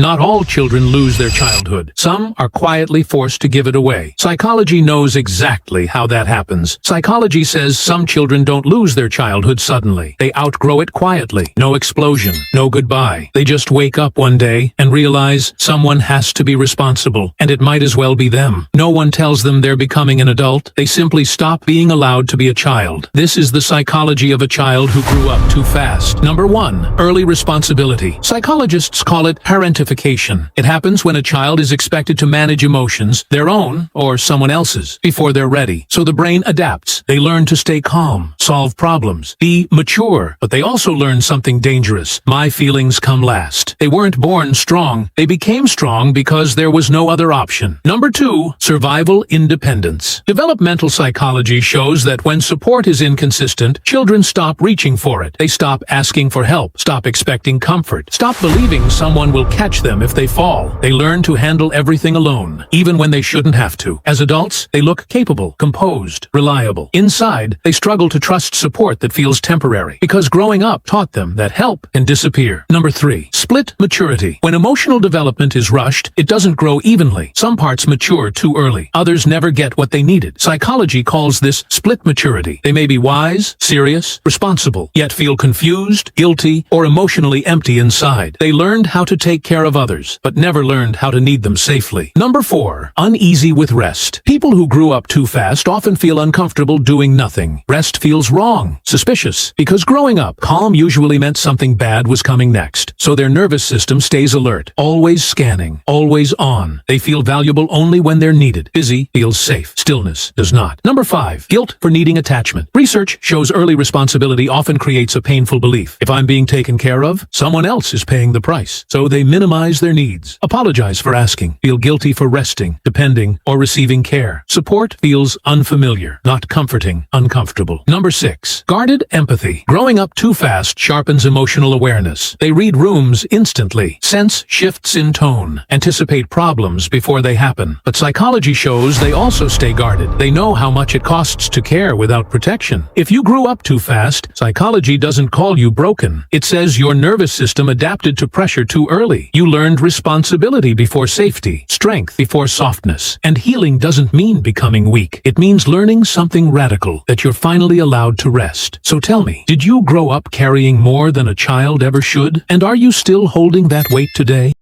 Not all children lose their childhood. Some are quietly forced to give it away. Psychology knows exactly how that happens. Psychology says some children don't lose their childhood suddenly. They outgrow it quietly. No explosion, no goodbye. They just wake up one day and realize someone has to be responsible, and it might as well be them. No one tells them they're becoming an adult. They simply stop being allowed to be a child. This is the psychology of a child who grew up too fast. Number 1. Early responsibility. Psychologists call it parentification. It happens when a child is expected to manage emotions, their own or someone else's, before they're ready. So the brain adapts. They learn to stay calm, solve problems, be mature, but they also learn something dangerous. My feelings come last. They weren't born strong. They became strong because there was no other option. Number 2. Survival independence. Developmental psychology shows that when support is inconsistent, children stop reaching for it. They stop asking for help, stop expecting comfort, stop believing someone will catch them if they fall. They learn to handle everything alone, even when they shouldn't have to. As adults, they look capable, composed, reliable. Inside, they struggle to trust support that feels temporary, because growing up taught them that help can disappear. Number 3. Split maturity. When emotional development is rushed, it doesn't grow evenly. Some parts mature too early. Others never get what they needed. Psychology calls this split maturity. They may be wise, serious, responsible, yet feel confused, guilty, or emotionally empty inside. They learned how to take care of others, but never learned how to need them safely. Number 4. Uneasy with rest. People who grew up too fast often feel uncomfortable doing nothing. Rest feels wrong, suspicious, because growing up, calm usually meant something bad was coming next. So their nervous system stays alert, always scanning, always on. They feel valuable only when they're needed. Busy feels safe. Stillness does not. Number 5. Guilt for needing attachment. Research shows early responsibility often creates a painful belief. If I'm being taken care of, someone else is paying the price. So they minimize their needs, apologize for asking, feel guilty for resting, depending, or receiving care. Support feels unfamiliar, not comforting, uncomfortable. Number 6. Guarded empathy. Growing up too fast sharpens emotional awareness. They read rooms instantly, sense shifts in tone, anticipate problems before they happen. But psychology shows they also stay guarded. They know how much it costs to care without protection. If you grew up too fast, psychology doesn't call you broken. It says your nervous system adapted to pressure too early. You learned responsibility before safety, strength before softness. And healing doesn't mean becoming weak. It means learning something radical, that you're finally allowed to rest. So tell me, did you grow up carrying more than a child ever should? And are you still holding that weight today?